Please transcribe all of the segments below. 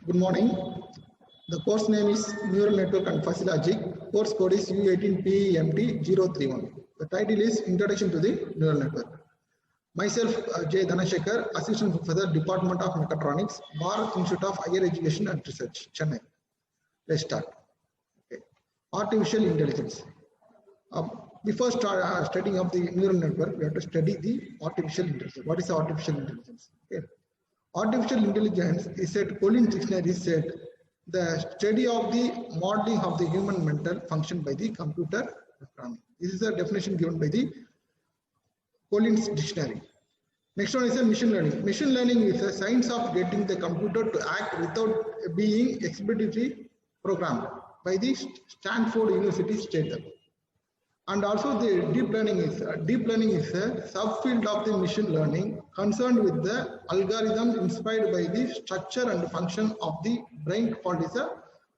Good morning. The course name is Neural Network and Fuzzy Logic. Course code is U18PEMT031. The title is Introduction to the Neural Network. Myself, J. Dhanashekhar, Assistant Professor, Department of Mechatronics, Bharat Institute of Higher Education and Research, Chennai. Let's start. Okay. Artificial intelligence. Before studying of the neural network, we have to study the artificial intelligence. What is artificial intelligence? Okay. Artificial intelligence is said, Collins Dictionary said, the study of the modeling of the human mental function by the computer programming. This is the definition given by the Collins Dictionary. Next one is a machine learning. Machine learning is a science of getting the computer to act without being explicitly programmed by the Stanford University stated. And also the deep learning is a subfield of the machine learning concerned with the algorithm inspired by the structure and function of the brain called is a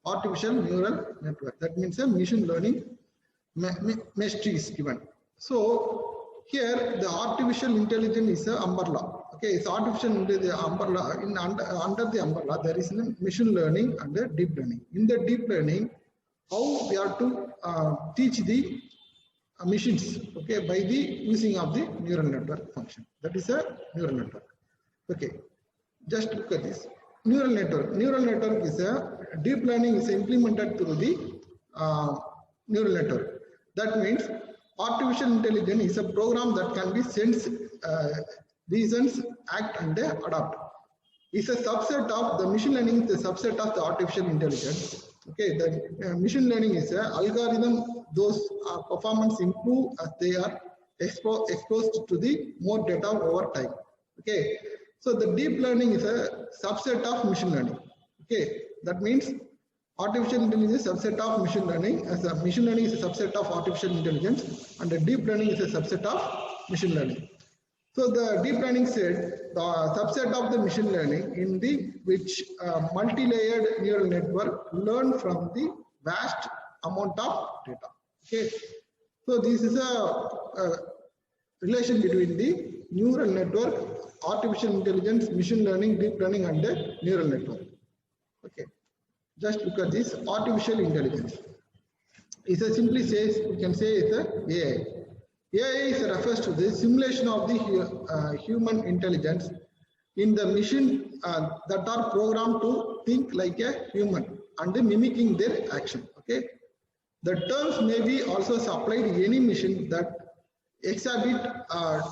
artificial neural network. That means a machine learning mastery is given. So here the artificial intelligence is a umbrella. Okay, it's artificial intelligence umbrella. Under the umbrella there is a machine learning and the deep learning. In the deep learning, how we are to teach the machines, okay, by the using of the neural network function. That is a neural network. Okay, just look at this neural network. Neural network is a deep learning is implemented through the neural network. That means artificial intelligence is a program that can be sense, reasons, act, and adapt. It's a subset of the machine learning. Is a subset of the artificial intelligence. Okay, the machine learning is an algorithm. Those performance improve as they are exposed to the more data over time. Okay, so the deep learning is a subset of machine learning. Okay, that means artificial intelligence is a subset of machine learning. As a machine learning is a subset of artificial intelligence, and the deep learning is a subset of machine learning. So the deep learning said the subset of the machine learning in the which multi-layered neural network learn from the vast amount of data. Okay, so this is a relation between the neural network, artificial intelligence, machine learning, deep learning, and the neural network. Okay, just look at this artificial intelligence. It simply says, we can say it's a AI. AI refers to the simulation of the human intelligence in the machine that are programmed to think like a human and mimicking their action. Okay, the terms may be also applied to any machine that exhibit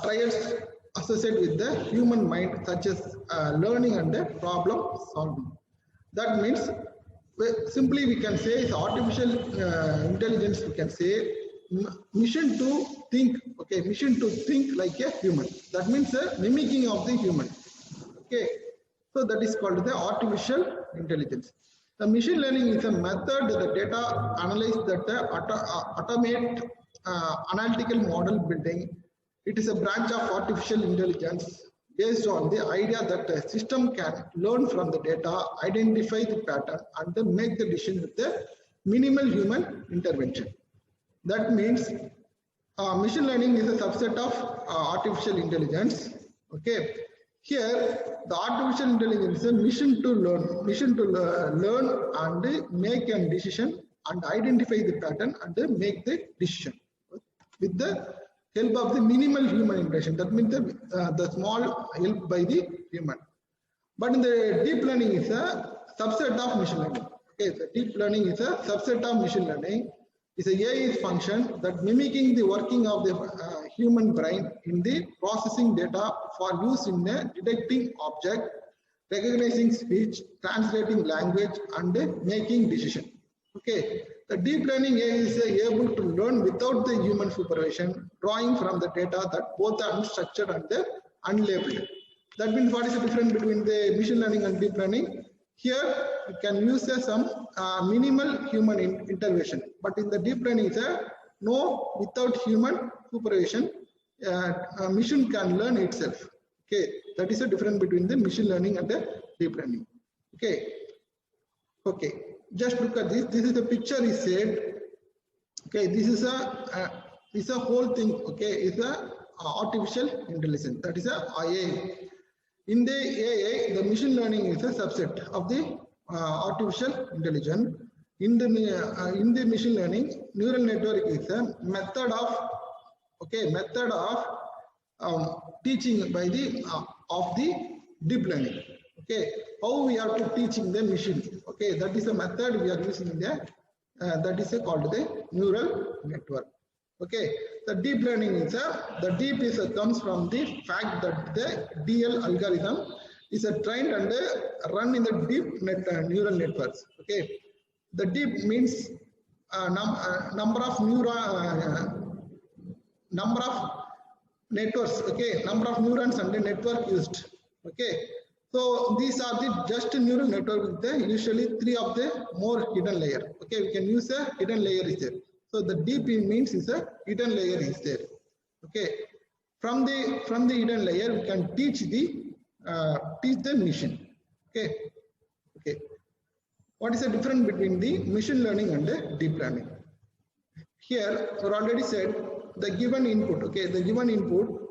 traits associated with the human mind, such as learning and problem solving. That means simply we can say it's artificial intelligence. We can say mission to think. Okay, mission to think like a human. That means mimicking of the human. Okay, so that is called the artificial intelligence. The machine learning is a method that the data analyze that automate analytical model building. It is a branch of artificial intelligence based on the idea that the system can learn from the data, identify the pattern, and then make the decision with the minimal human intervention. That means machine learning is a subset of artificial intelligence. Okay, here the artificial intelligence is a mission to learn and make a decision and identify the pattern and make the decision with the help of the minimal human interaction. That means the small help by the human. But in the deep learning is a subset of machine learning. Okay, the deep learning is a subset of machine learning. It's a AI function that mimicking the working of the human brain in the processing data for use in detecting object, recognizing speech, translating language, and making decision. Okay, the deep learning AI is able to learn without the human supervision, drawing from the data that both are unstructured and unlabeled. That means what is the difference between the machine learning and deep learning? Here you can use some minimal human intervention, but in the deep learning is no without human supervision, machine can learn itself. Okay, that is the difference between the machine learning and the deep learning. Okay, okay, just look at this. This is the picture is said. Okay, this is a whole thing. Okay, it's a artificial intelligence. That is a AI. In the AI, the machine learning is a subset of the artificial intelligence. In the machine learning, neural network is a method of teaching by the of the deep learning. Okay, how we are to teaching the machine. Okay, that is a method we are using there. That is called the neural network. Okay, the deep learning is comes from the fact that the DL algorithm is trained and run in the deep neural networks. Okay, the deep means number of networks. Okay, number of neurons and the network used. Okay, so these are the just neural network with the usually 3 of the more hidden layer. Okay, we can use a hidden layer is there. So the deep means is a hidden layer is there. Okay, from the hidden layer we can teach the machine. Okay, okay. What is the difference between the machine learning and the deep learning? Here we already said the given input. Okay, the given input.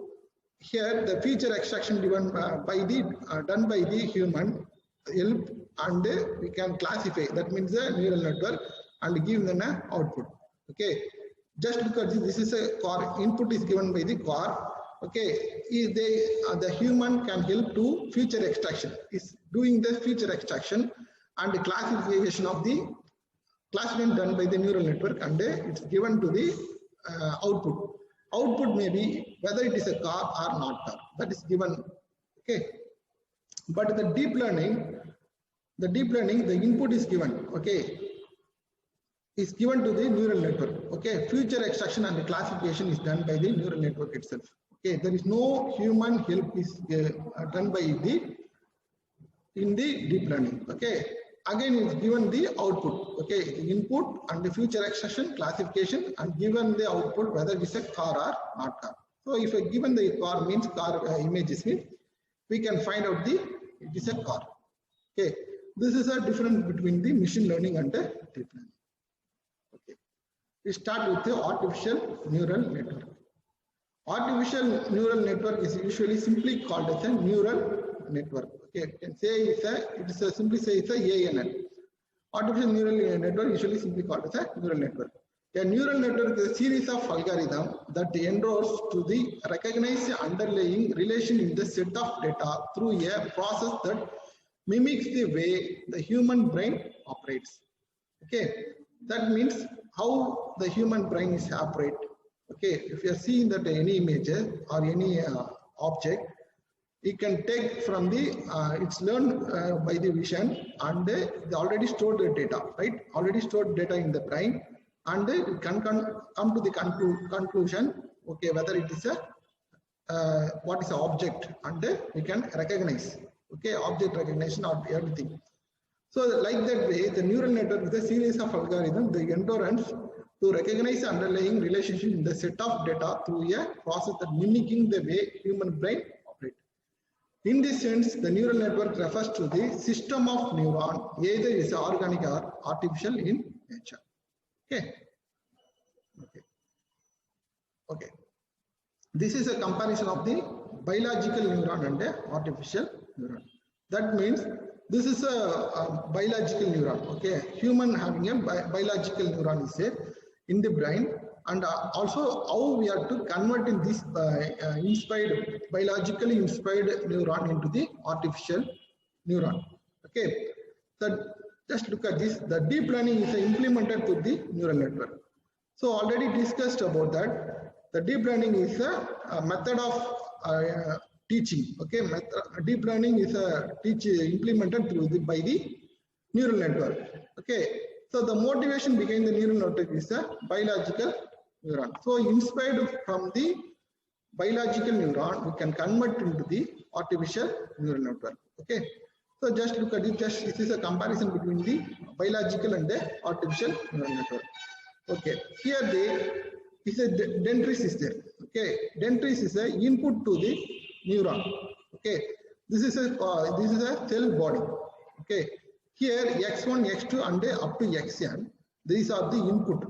Here the feature extraction done by the human help, and we can classify. That means the neural network and give them an output. Okay, just look at this is a core. Input is given by the core. Okay, the human can help to feature extraction. Is doing the feature extraction and the classification of the classification done by the neural network, and it's given to the output. Output may be whether it is a car or not car. That is given. Okay, but the deep learning, the input is given. Okay, is given to the neural network. Okay, feature extraction and the classification is done by the neural network itself. Okay, there is no human help is done by in the deep learning. Okay, again it's given the output. Okay, the input and the feature extraction, classification, and given the output whether it is a car or not car. So if I given the car means car images means we can find out it is a car. Okay, this is a difference between the machine learning and the deep learning. Okay, we start with the artificial neural network. Artificial neural network is usually simply called as a neural network. Okay, you can say simply say it's a ANN. Artificial neural network usually simply called as a neural network. A neural network is a series of algorithms that enrols to the recognize the underlying relation in the set of data through a process that mimics the way the human brain operates. Okay, that means how the human brain is operate. Okay, if you are seeing that any images or any object, it can take from the it's learned by the vision, and they already stored the data, right? Already stored data in the brain, and it can come to the conclusion. Okay, whether it is a what is the object, and we can recognize. Okay, object recognition or everything. So like that way, the neural network is a series of algorithms, the endurance to recognize the underlying relationship in the set of data through a process that mimicking the way human brain operates. In this sense, the neural network refers to the system of neurons, either is organic or artificial in nature. Okay. Okay. Okay. This is a comparison of the biological neuron and the artificial neuron. That means this is a biological neuron. Okay, human having a biological neuron is in the brain, and also how we are to convert in this biologically inspired neuron into the artificial neuron. Okay, so just look at this. The deep learning is implemented to the neural network. So already discussed about that. The deep learning is a method of teaching. Okay, deep learning is a implemented by the neural network. Okay, so the motivation behind the neural network is a biological neuron. So inspired from the biological neuron, we can convert into the artificial neural network. Okay, so just look at it. Just this is a comparison between the biological and the artificial neural network. Okay, here is a dendrites is there. Okay, dendrites is a input to the neuron. Okay, this is a cell body. Okay, here x1, x2, and up to xn. These are the input.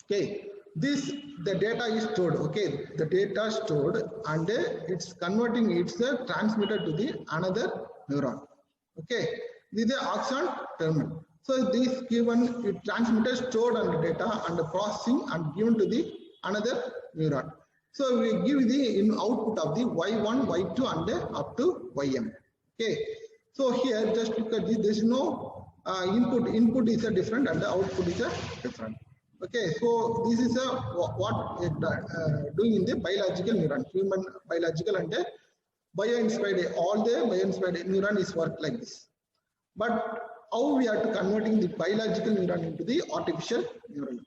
Okay, the data is stored. Okay, the data is stored, and it's converting. It's transmitted to the another neuron. Okay, This is the axon terminal. So this given it transmitter stored and data and processing and given to the another neuron. So we give the output of the y1, y2 and up to ym. Okay. So here just look at this. There is no input. Input is a different and the output is a different. Okay. So this is a what doing in the biological neuron, human biological and bio-inspired. All the bio-inspired neuron is work like this. But how we are to converting the biological neuron into the artificial neuron?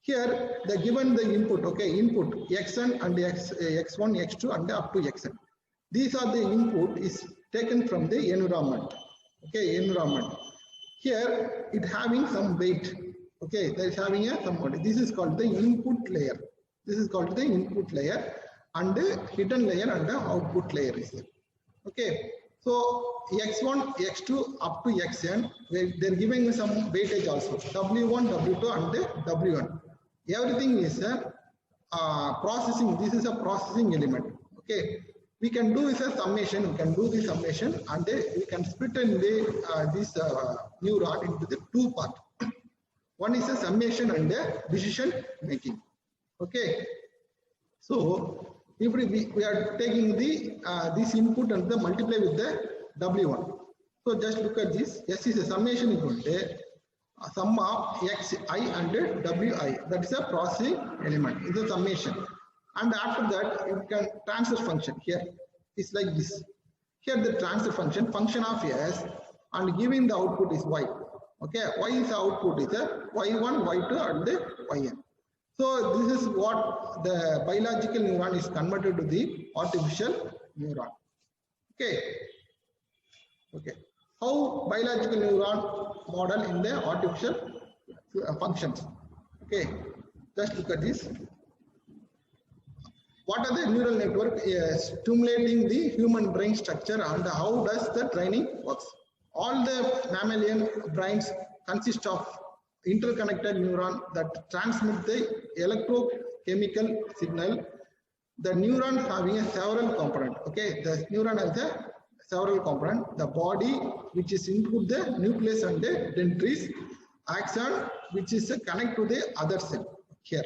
Here, the given the input, okay, input xn and x1, x2 and up to xn. These are the input is taken from the environment, okay, environment. Here, it having some weight, okay, there is having a some body. This is called the input layer. This is called the input layer and the hidden layer and the output layer is there, okay. So x1, x2 up to xn, they're giving some weightage also, w1, w2 and w1. Everything is a processing. This is a processing element. Okay, we can do is a summation. We can do the summation, and we can split in the this neuron into the two parts. One is a summation and a decision making. Okay, so if we are taking the this input and the multiply with the w1. So just look at this. S is a summation equal to sum of xi and wi. That is a processing element. It's a summation. And after that, you can transfer function. Here is like this. Here the transfer function of s and giving the output is y. Okay, y is the output is a y1, y2 and ym. So this is what the biological neuron is converted to the artificial neuron. Okay. Okay. How biological neuron model in the artificial functions. Okay, just look at this. What are the neural network stimulating the human brain structure and how does the training works? All the mammalian brains consist of interconnected neuron that transmit the electrochemical signal. The neuron having a several component. Okay, the neuron has a several component. The body, which is include the nucleus and the dendrites, axon, which is connect to the other cell here.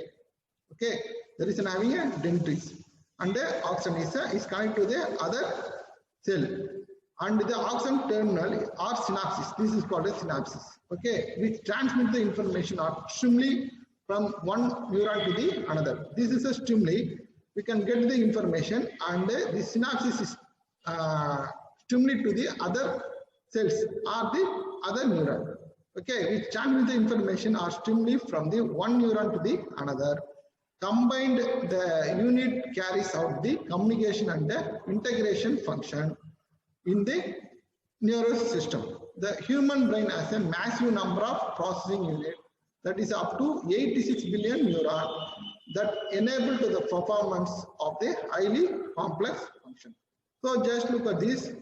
Okay, there is having a dendrites, and the axon is connect to the other cell, and the axon terminal or synapses. This is called a synapses. Okay, which transmit the information or stimuli from one neuron to the another. This is a stimuli. We can get the information, and the synapses is stimuli to the other cells or the other neuron. Okay, which transmit the information or stimuli from the one neuron to the another. Combined, the unit carries out the communication and the integration function in the nervous system. The human brain has a massive number of processing units, that is up to 86 billion neurons, that enable to the performance of the highly complex function. So just look at this.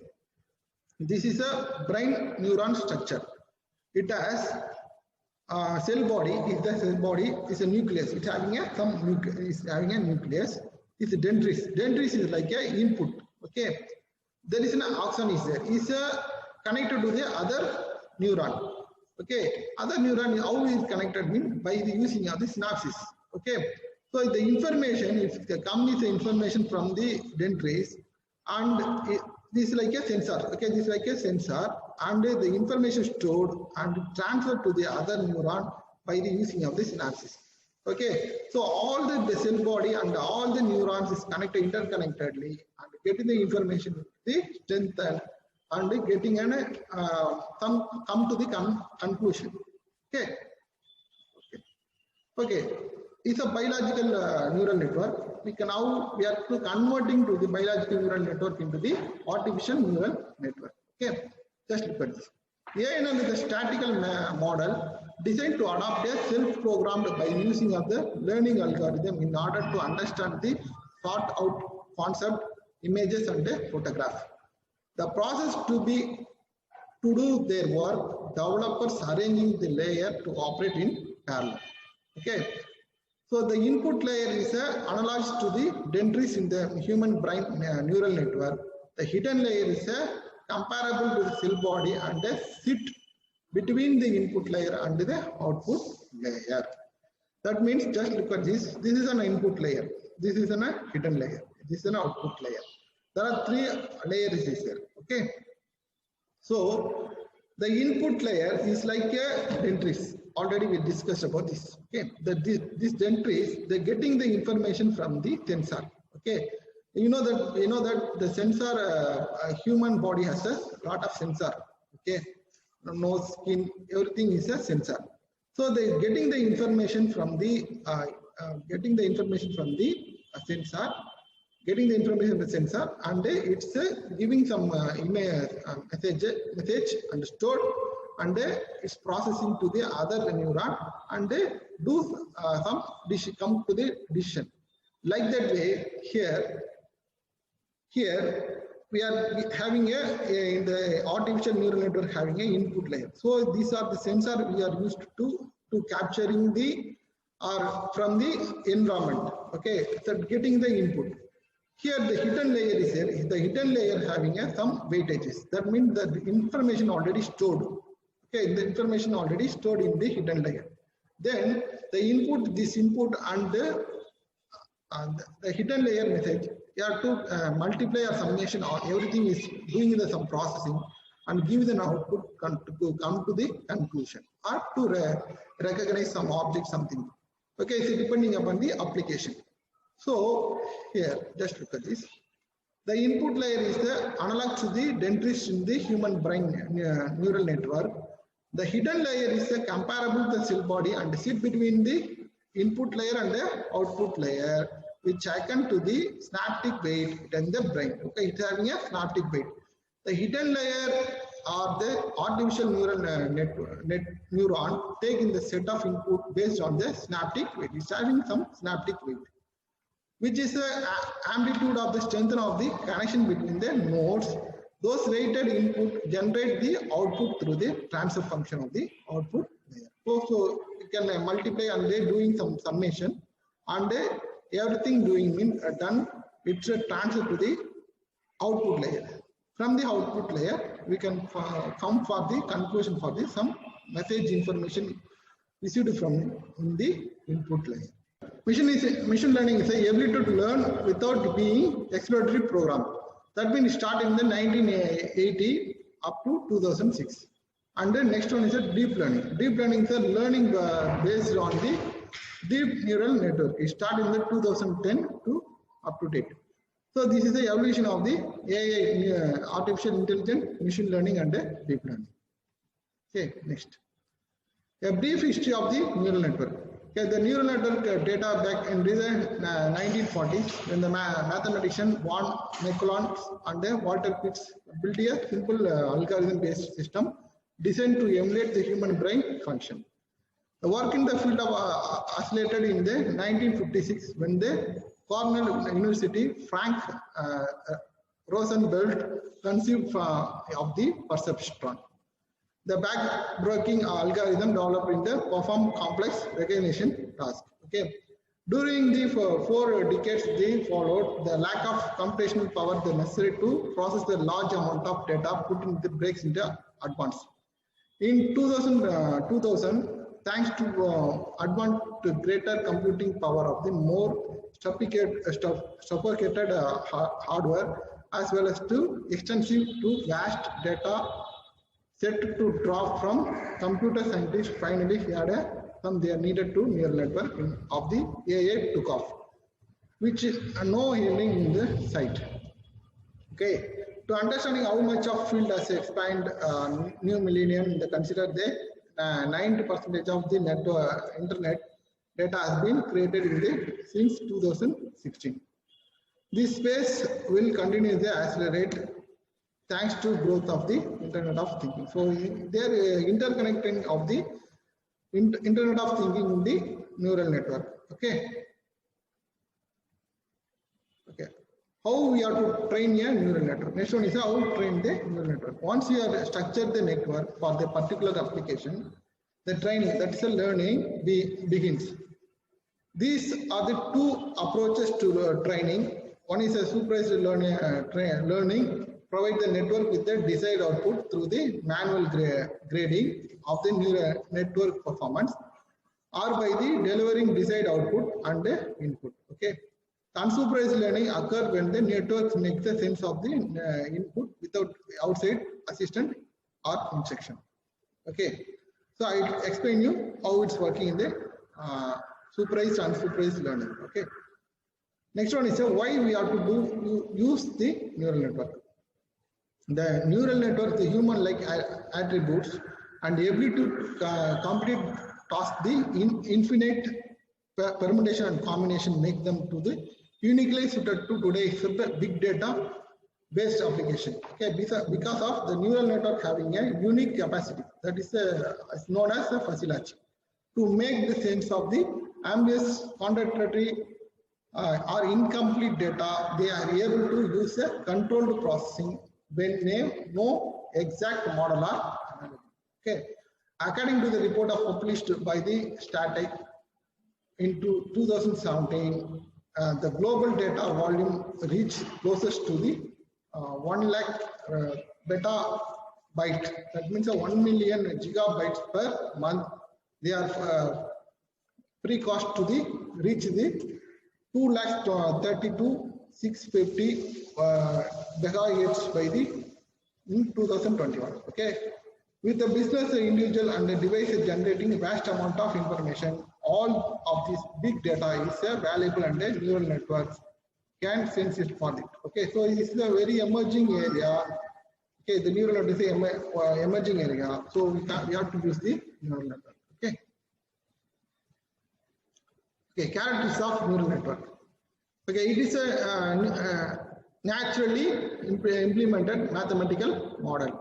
This is a brain neuron structure. It has cell body. If the cell body is a nucleus, it's having a nucleus. It's a dendrites. Dendrites is like a input. Okay, there is an axon is there. Is connected to the other neuron. Okay, other neuron how is connected mean by the using of the synapses. Okay, so the information, if the comes the information from the dendrites, and this is like a sensor. Okay, this is like a sensor, and the information stored and transferred to the other neuron by the using of the synapses. Okay, so all the cell body and all the neurons is connected interconnectedly, and getting the information the strengthen and getting an come to the conclusion. Okay. Okay, it's a biological neural network. We are converting to the biological neural network into the artificial neural network. Okay, just look at this. AI is a statistical model designed to adapt a self-programmed by using of the learning algorithm in order to understand the sort out concept, images, and the photograph. The process to do their work, developers arranging the layer to operate in parallel. Okay. So the input layer is analogous to the dendrites in the human brain neural network. The hidden layer is comparable to the cell body and sit between the input layer and the output layer. That means just look at this. This is an input layer. This is a hidden layer. This is an output layer. There are three layers here. Okay. So the input layer is like a dentist. Already we discussed about this. Okay. This dentist, they're getting the information from the sensor. Okay. You know that the sensor, human body has a lot of sensor. Okay. Nose, skin, everything is a sensor. So they're getting the information from the sensor, and it's giving some message and stored, and it's processing to the other neuron and do some come to the decision. Like that way, here we are having in the artificial neural network having an input layer. So these are the sensor we are used to capturing the from the environment. Okay, so getting the input. Here the hidden layer is here. The hidden layer having some weightages. That means that the information already stored. Okay, the information already stored in the hidden layer. Then the input, this input and the hidden layer message, you have to multiply or summation, or everything is doing the some processing and give an output to come to the conclusion or to recognize some object, something. Okay, so depending upon the application. So here, just look at this. The input layer is the analog to the dentist in the human brain neural network. The hidden layer is the comparable to the cell body and sit between the input layer and the output layer, which akin to the synaptic weight in the brain. Okay, it's having a synaptic weight. The hidden layer or the artificial neural neuron take in the set of input based on the synaptic weight. It's having some synaptic weight, which is the amplitude of the strength of the connection between the nodes. Those rated input generate the output through the transfer function of the output layer. So you can multiply and they doing some summation, and everything doing done, it's a transfer to the output layer. From the output layer, we can come for the conclusion for the some message information received from in the input layer. Machine learning is the ability to learn without being exploratory program. That means started in the 1980 up to 2006. And the next one is a deep learning. Deep learning is a learning based on the deep neural network. It started in the 2010 to up to date. So this is the evolution of the AI, artificial intelligence, machine learning, and deep learning. Okay, next. A brief history of the neural network. Okay, the neural network data back in the 1940s, when the mathematician von Miquelon and Walter Pitts built a simple algorithm-based system designed to emulate the human brain function. The work in the field of oscillated in the 1956 when the Cornell University Frank Rosenbelt conceived of the perceptron. The backbreaking algorithm developed in the perform complex recognition task. Okay. During the 4 decades they followed, the lack of computational power necessary to process the large amount of data put in the breaks into advance. In 2000, thanks to advanced greater computing power of the more sophisticated hardware, as well as to extensive to vast data set to drop from computer scientists finally had they are needed to neural network of the AI took off, which is no healing in the site. Okay, to understanding how much of field has expanded new millennium, they consider the 90% of the network internet data has been created in the since 2016. This space will continue to accelerate thanks to growth of the Internet of Thinking. So there interconnecting of the Internet of Thinking in the neural network. Okay. Okay. How we have to train a neural network. Next one is how to train the neural network. Once you have structured the network for the particular application, the training, that's the learning, begins. These are the 2 approaches to training. One is a supervised learning provide the network with the desired output through the manual grading of the neural network performance, or by the delivering desired output and input. Okay. Unsupervised learning occurs when the network makes the sense of the input without outside assistant or instruction. Okay. So I explain you how it's working in the supervised and unsupervised learning. Okay. Next one is why we have to use the neural network. The neural network, the human-like attributes and ability to complete tasks, the infinite permutation and combination make them to the uniquely suited to today's big data based application. Okay, because of the neural network having a unique capacity that is known as a fuzzy latch to make the sense of the ambiguous, contradictory or incomplete data. They are able to use a controlled processing when no exact model are available. Okay, according to the report published by the Static in 2017, the global data volume reached closest to the 1 lakh petabyte. That means 1 million gigabytes per month. They are pre-cost to the reach the 2,32,650 megahertz by the in 2021. Okay, with the business, individual and the device generating vast amount of information, all of this big data is valuable and the neural networks can sense it for it. Okay, so this is a very emerging area. Okay, the neural network is an emerging area, so we have to use the neural network. Okay. Okay, characteristics of neural network. Okay, it is a naturally implemented mathematical model.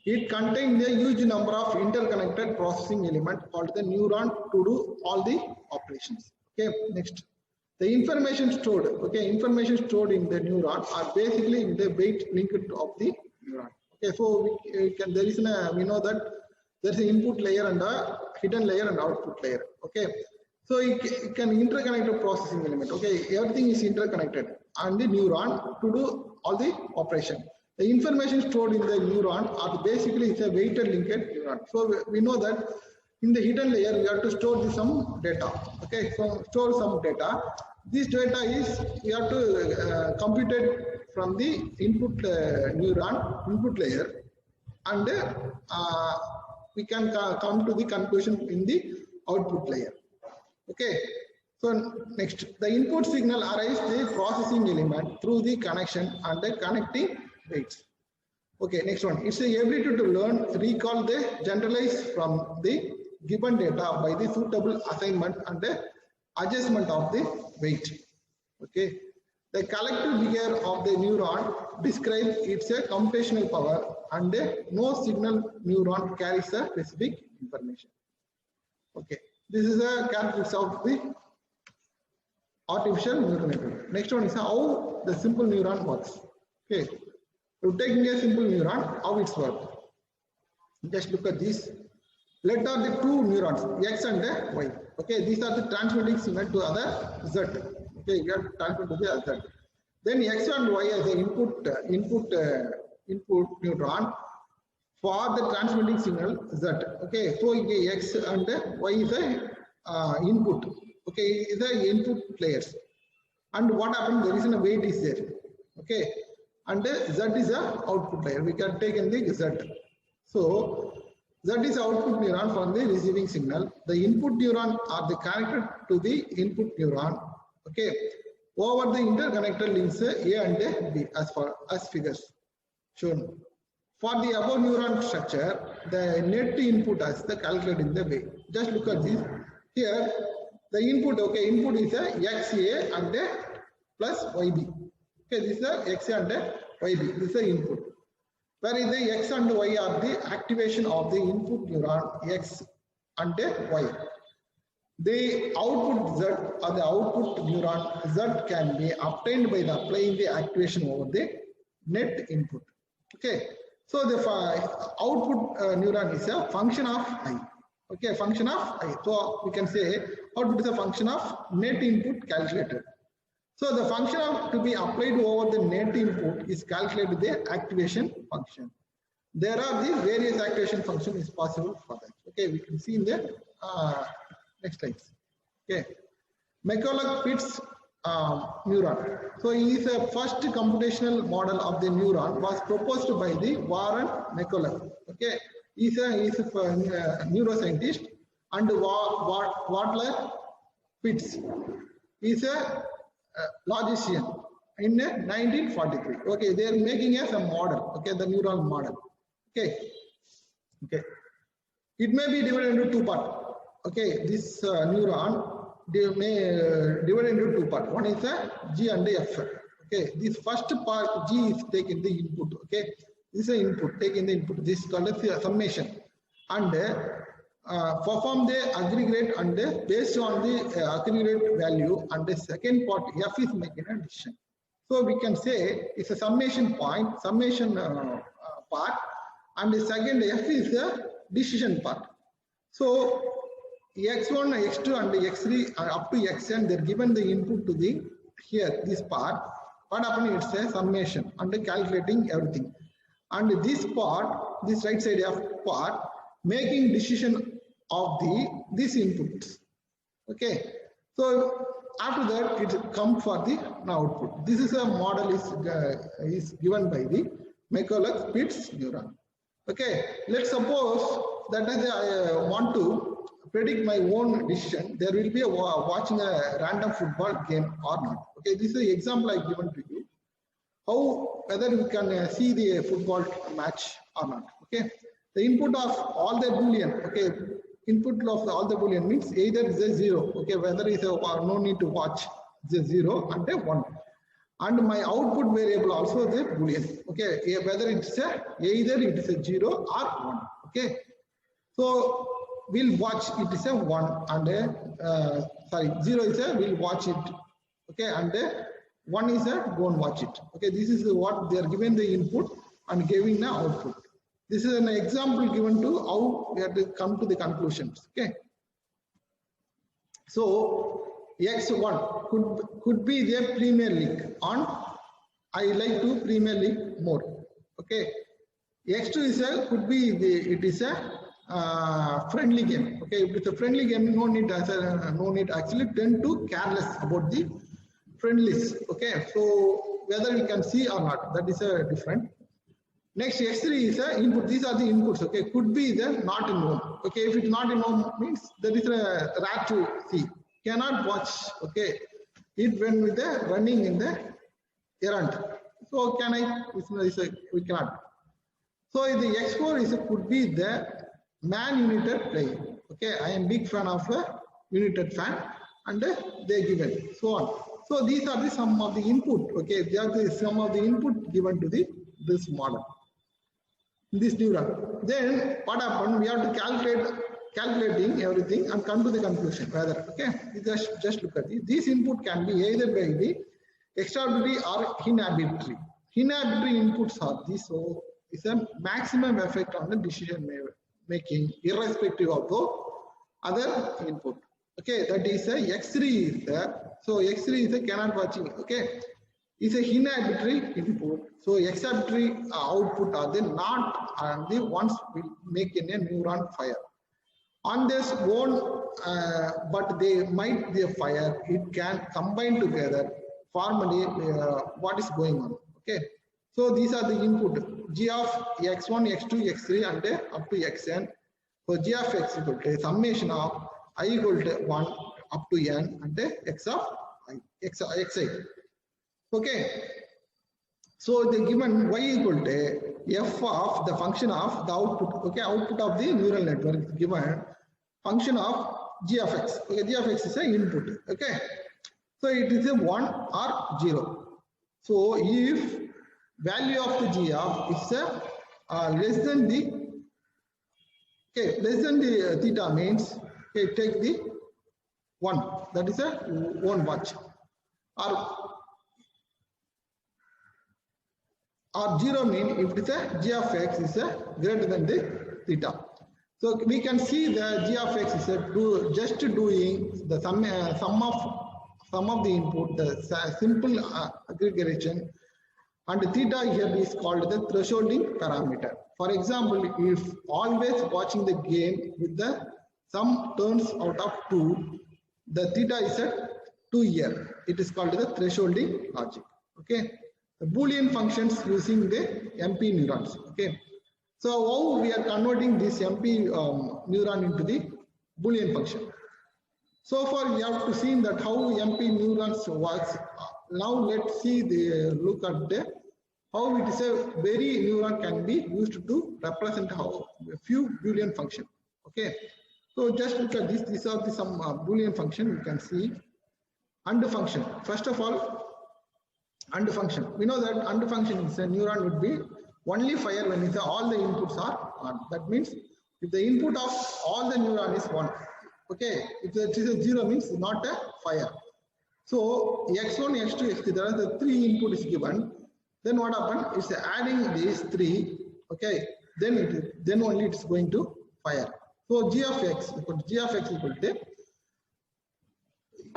It contains a huge number of interconnected processing elements called the neuron to do all the operations. Okay, next. The information stored, okay, information stored in the neuron are basically in the weight linked of the neuron. Okay, so we know that there's an input layer and a hidden layer and output layer. Okay, so it can interconnect the processing element. Okay, everything is interconnected and the neuron to do all the operation. The information stored in the neuron are basically it's a weighted linked neuron. So we know that in the hidden layer we have to store some data. Okay, so store some data. This data is we have to compute it from the input neuron input layer, and we can come to the conclusion in the output layer. Okay, so next, the input signal arrives the processing element through the connection and the connecting weights. Okay, next one, it's the ability to learn, recall the generalize from the given data by the suitable assignment and the adjustment of the weight. Okay, the collective behavior of the neuron describes its computational power, and no signal neuron carries a specific information. Okay, this is a characteristic of the artificial neural network. Next one is how the simple neuron works. Okay, so taking a simple neuron, how it's work. Just look at this. Let are the two neurons, X and Y. Okay, these are the transmitting signal to other Z. Okay, you have to transmit to the other Z. Then X and Y as the input neuron for the transmitting signal Z. Okay, so X and Y is the input. Okay, is the input layers. And what happens? There is a weight is there. Okay, and Z is the output layer. We can take in the Z. So Z is output neuron from the receiving signal. The input neuron are the connected to the input neuron. Okay, over the interconnected links A and B as figures shown. For the above neuron structure, the net input as the calculated in the way. Just look at this. Here, the input. Okay, input is a XA and plus YB. Okay, this is a XA and YB. This is the input. Where is the X and Y are the activation of the input neuron X and Y. The output Z or the output neuron Z can be obtained by the applying the activation over the net input. Okay, so the output neuron is a function of I. Okay, function of I. So we can say output is a function of net input calculated. So the function to be applied over the net input is calculated the activation function. There are the various activation function is possible for that. Okay, we can see in the next slides. Okay, McCulloch-Pitts neuron. So he is a first computational model of the neuron was proposed by the Warren McCulloch. Okay, he is a neuroscientist, and Wardler Pitts is a logician in 1943. Okay, they are making as a model. Okay, the neural model. Okay, it may be divided into two parts. Okay, this neuron they may divide into two parts. One is a G and a F. Okay, this first part G is taking the input. Okay, this is an input, taking the input. This is called a summation, and perform the aggregate, and based on the aggregate value, and the second part F is making a decision. So we can say it's a summation point, summation part, and the second F is the decision part. So x1, x2, and x3 up to xn, they're given the input to the here this part. What happens? It's a summation and calculating everything. And this part, this right side F part, making decision of this inputs. Okay. So after that, it comes for the output. This is a model is given by the McCulloch-Pitts neuron. Okay, let's suppose that I want to predict my own decision. There will be watching a random football game or not. Okay, this is the example I've given to you. How whether you can see the football match or not. Okay, the input of all the boolean. Okay, input of all the boolean means either is a 0. Okay, whether is a no need to watch is a 0 and a 1. And my output variable also the boolean. Okay, whether it's either it is a 0 or 1. Okay, so we'll watch it is a 1 and sorry, 0 is a we'll watch it. Okay, and 1 is a don't watch it. Okay, this is what they are given the input and giving the output. This is an example given to how we have to come to the conclusions. Okay, so x1 could be the Premier League on I like to Premier League more. Okay, x2 is a could be it is a friendly game. Okay, if it's a friendly game, no need actually tend to careless about the friendlies. Okay, so whether we can see or not, that is a different. Next x3 is a input. These are the inputs. Okay, could be the not in home. Okay, if it's not in home means there is a rat to see. Cannot watch. Okay, it when with the running in the errand. So can I? We cannot. So the x4 is could be the Man United player. Okay, I am big fan of a United fan, and they given so on. So these are the sum of the input. Okay, they are the sum of the input given to this model, this neuron. Then what happened? We have to calculating everything and come to the conclusion. Whether okay, just look at this. This input can be either by the extraordinary or inarbitrary. Inarbitrary inputs are these. So it's a maximum effect on the decision making, irrespective of the other input. Okay, that is a x3 is there. So x3 is a cannot watching. Okay, is a inarbitrary input. So arbitrary output are the not and the ones will make in a neuron fire. On this own, but they might be a fire. It can combine together formally what is going on. Okay, so these are the input g of x1, x2, x3, and up to xn. So g of x equal to summation of I equal to 1 up to n and x of I, xi. Okay, so the given y equal to f of the function of the output. Okay, output of the neural network is given function of g of x. Okay, g of x is an input. Okay, so it is a 1 or 0. So if value of the g of is less than the theta means okay, take the 1, that is a won't watch, or 0 mean if it is a g of x is greater than the theta. So we can see the g of x is just doing the sum of sum of the input, the simple aggregation, and theta here is called the thresholding parameter. For example, if always watching the game with the sum turns out of 2, the theta is at 2 here. It is called the thresholding logic. Okay, the Boolean functions using the MP neurons. Okay, so how we are converting this MP neuron into the Boolean function. So far, we have to see that how MP neurons works. Now let's see the look at the how it is a very neuron can be used to represent how a few Boolean function. Okay, so just look at this. These are the some Boolean function you can see. AND function. First of all, AND function. We know that AND function is a neuron would be only fire when it's all the inputs are on. That means if the input of all the neuron is 1. Okay, if it is a 0 means not a fire. So x1, x2, x3, there are the 3 input is given. Then what happens? It's adding these 3. Okay, then only it's going to fire. So g of x equal to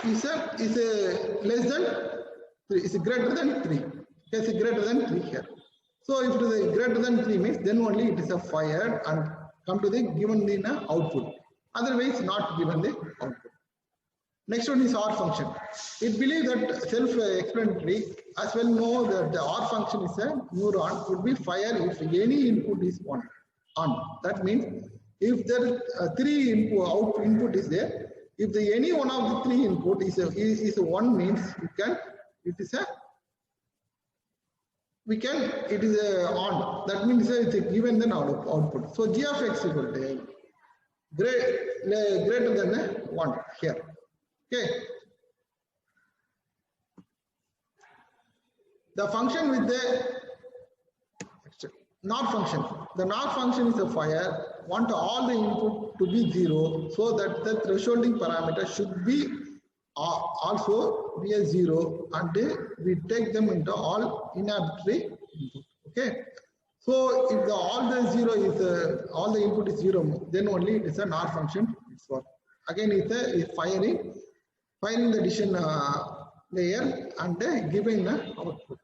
is a less than 3. Is greater than 3. Okay, it's greater than 3 here. So if it is greater than 3 means then only it is a fired and come to the given in a output. Otherwise not given the output. Next one is OR function. It believes that self-explanatory, as well know that the OR function is a neuron would be fired if any input is on. That means if there 3 input is there, if the any one of the 3 input is a 1 means it is on. That means it's a given then output. So g of x equal to greater than 1 here. Okay. The function with the NOR function. The NOR function is a fire. Want all the input to be 0 so that the thresholding parameter should be also be a 0 and we take them into all inarbitrary input. Okay. So if all the input is 0, then only it is a NOR function. It's for again it's a firing the decision layer and giving the output.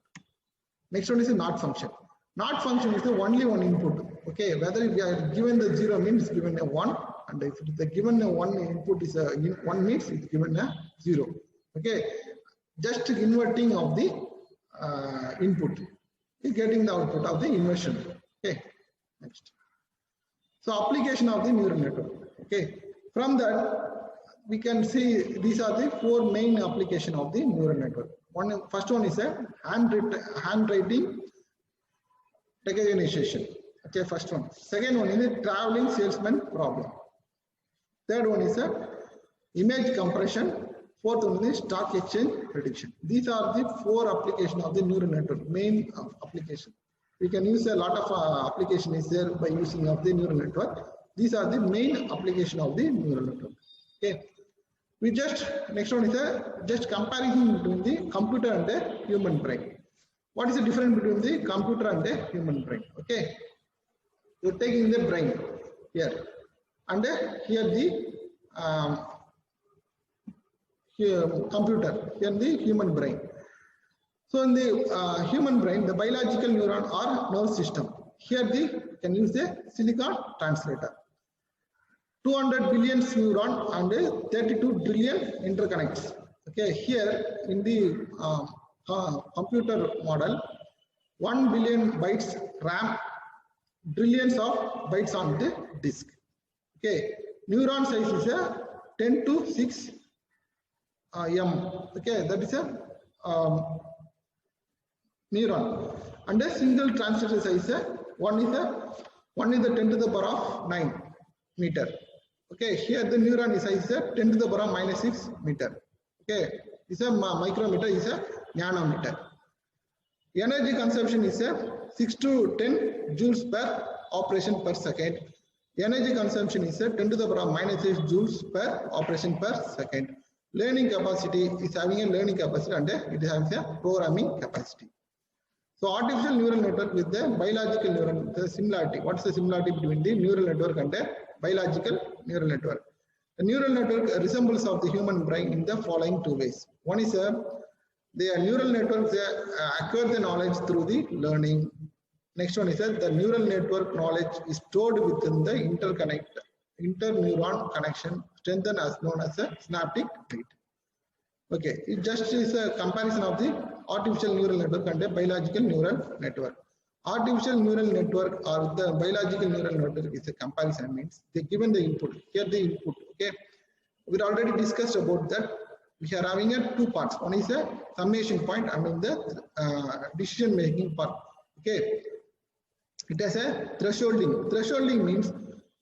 Next one is a NOT function. NOT function is the only one input. Okay, whether if we are given the 0 means given a 1, and if the given a 1 input is a 1 means it's given a 0. Okay, just inverting of the input, getting the output of the inversion. Okay, next. So application of the neural network. Okay, from that we can see these are the 4 main application of the neural network. First one is a handwriting recognition. Okay, first one. Second one is a traveling salesman problem. Third one is a image compression. Fourth one is stock exchange prediction. These are the 4 applications of the neural network, main application. We can use a lot of application is there by using of the neural network. These are the main application of the neural network. Okay. We next one is just comparison between the computer and the human brain. What is the difference between the computer and the human brain? Okay, you're taking the brain here, and here the computer, here the human brain. So in the human brain, the biological neuron or nerve system. Here you can use the silicon translator. 200 billion neuron and 32 trillion interconnects. Okay, here in the computer model, 1 billion bytes RAM, trillions of bytes on the disk. Okay, neuron size is a 10 to 6 m. Okay, that is a neuron, and a single translator size one is the 10 to the power of 9 meter. Okay, here the neuron is size 10 to the power of -6 meter. Okay, is a micrometer, is a nanometer. Energy consumption is 6 to 10 joules per operation per second. Energy consumption is 10 to the power of -6 joules per operation per second. Learning capacity is having a learning capacity and it has a programming capacity. So artificial neural network with the biological neural, the similarity. What is the similarity between the neural network and the biological neural network? The neural network resembles of the human brain in the following 2 ways. One is the neural networks acquire the knowledge through the learning. Next one is the neural network knowledge is stored within the interneuron connection, strengthened as known as a synaptic weight. Okay, it just is a comparison of the artificial neural network and a biological neural network. Artificial neural network or the biological neural network is a comparison, means they given the input. Here the input. Okay, we already discussed about that. We are having two parts. One is a summation point and in the decision making part. Okay, it has a thresholding. Thresholding means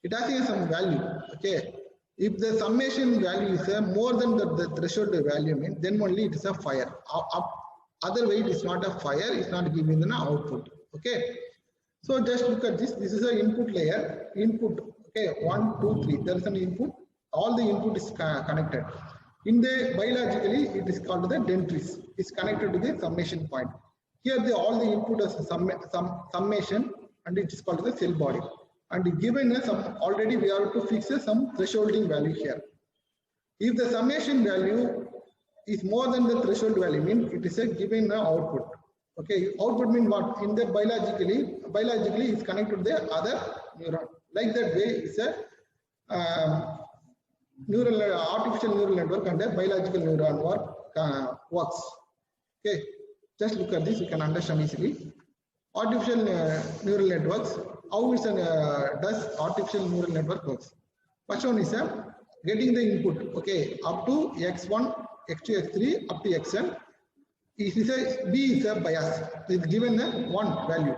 it has some value. Okay, if the summation value is more than the threshold value, means then only it is a fire. Otherwise, it is not a fire. It's not giving an output. Okay, so just look at this. This is an input layer. Input. Okay, 1, 2, 3. There is an input. All the input is connected. In the biologically, it is called the dendrites. It's connected to the summation point. Here, all the input is summation, and it is called the cell body. And given some already, we have to fix some thresholding value here. If the summation value is more than the threshold value, means it is a given output. Okay, output means what? In the biologically it's connected to the other neuron. Like that way, it's a artificial neural network and a biological neuron works. Okay, just look at this, you can understand easily. Artificial neural networks. How does artificial neural network works? First one is getting the input. Okay, up to x1, x2, x3, up to xn. B is a bias. It's given a 1 value,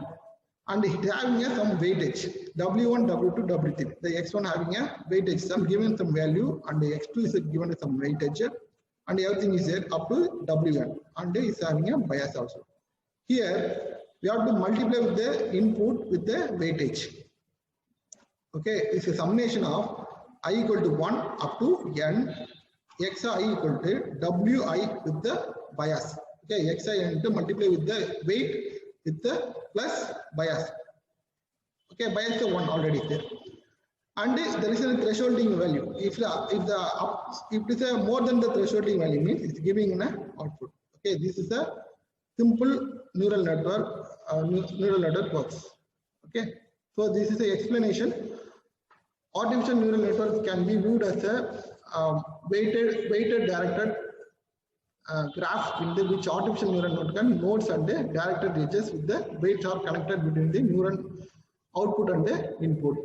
and it having some weightage. W1, W2, W3. The x1 having a weightage, some given some value, and the x2 is given some weightage, and everything is there up to W1, and is having a bias also. Here we have to multiply with the input with the weightage. Okay, it's a summation of I equal to 1 up to n, xi equal to wi with the bias. Okay, xi and multiply with the weight with the plus bias. Okay, bias is 1 already there. And there is a thresholding value. If it is more than the thresholding value, means it's giving an output. Okay, this is a simple neural network. Neural network works. Okay, so this is the explanation. Artificial neural networks can be viewed as a weighted directed graph in which artificial neural network nodes and the directed edges with the weights are connected between the neuron output and the input.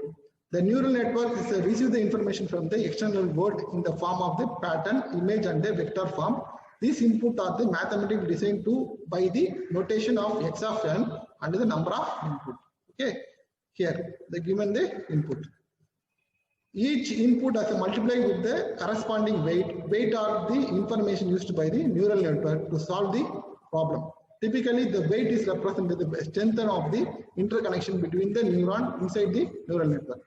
The neural network is receive the information from the external world in the form of the pattern, image, and the vector form. These input are the mathematical designed to by the notation of x of n and the number of input. Okay, here they given the input. Each input has multiplied with the corresponding weight. Weight are the information used by the neural network to solve the problem. Typically, the weight is represented the strength of the interconnection between the neuron inside the neural network.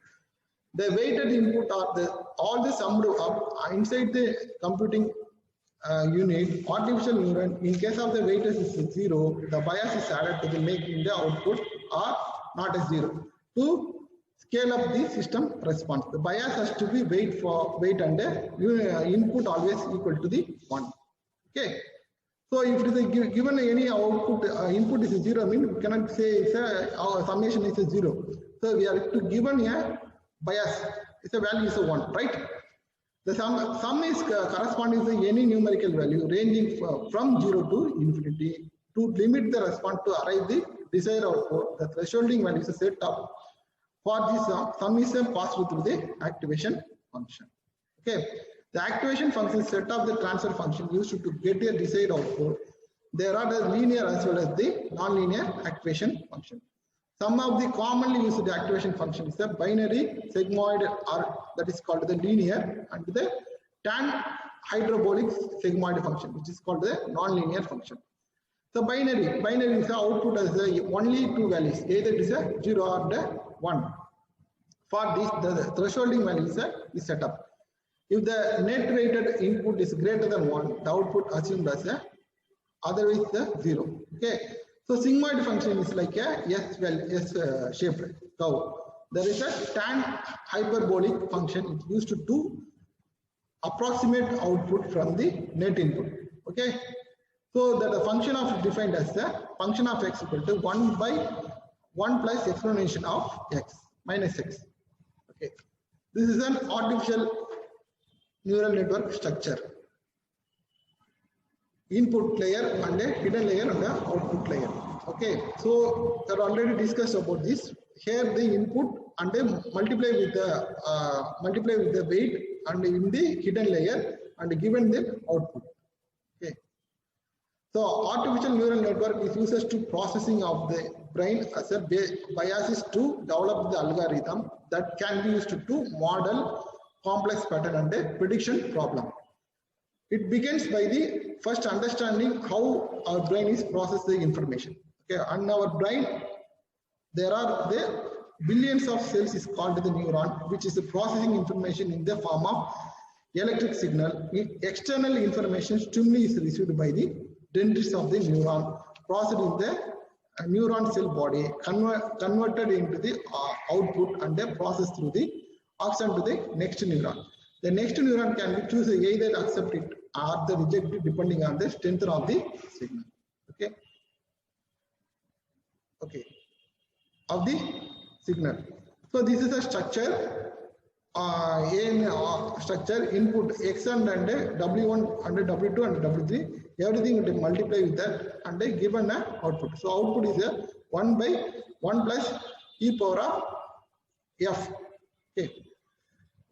The weighted input are all the summed up inside the computing unit. Artificial neuron, in case of the weightage is 0, the bias is added to the making the output are not as 0. To scale up the system response, the bias has to be weight and input always equal to the 1. Okay, so if it is given any output input is 0, I mean we cannot say our summation is 0. So we are to given a bias, it's a value is 1, right? The sum is corresponding to any numerical value ranging from 0 to infinity. To limit the response to arrive the desired output, the thresholding value is set up. For this sum is passed through the activation function. Okay, the activation function is set of the transfer function used to get a desired output. There are the linear as well as the non-linear activation function. Some of the commonly used activation function is the binary, sigmoid, or that is called the linear, and the tan hyperbolic sigmoid function, which is called the non-linear function. So binary is the output as only 2 values, either it is a 0 or the 1. For this, the thresholding value is set up. If the net weighted input is greater than 1, the output assumed as a otherwise the 0. Okay. So sigmoid function is like a S shaped curve. There is a tan hyperbolic function. It's used to approximate output from the net input. Okay, so that the function of defined as the function of x equal to 1 by 1 plus exponential of x minus x. Okay, this is an artificial neural network structure. Input layer and a hidden layer and a output layer. Okay, so I already discussed about this. Here the input and they multiply with the weight and in the hidden layer and given the output. Okay, so artificial neural network is used to processing of the brain as a biases to develop the algorithm that can be used to model complex pattern and a prediction problem. It begins by the first understanding how our brain is processing information. Okay, and our brain, there are the billions of cells is called the neuron, which is processing information in the form of electric signal. External information stimuli is received by the dendrites of the neuron, processed in the neuron cell body, converted into the output and then processed through the axon to the next neuron. The next neuron can be chosen either accept it or the reject it depending on the strength of the signal. Okay. Okay. Of the signal. So this is a structure. Structure input x1 and w1 and w2 and w3. Everything will multiply with that and given an output. So output is a 1 by 1 plus e power of f. Okay.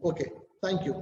Okay. Thank you.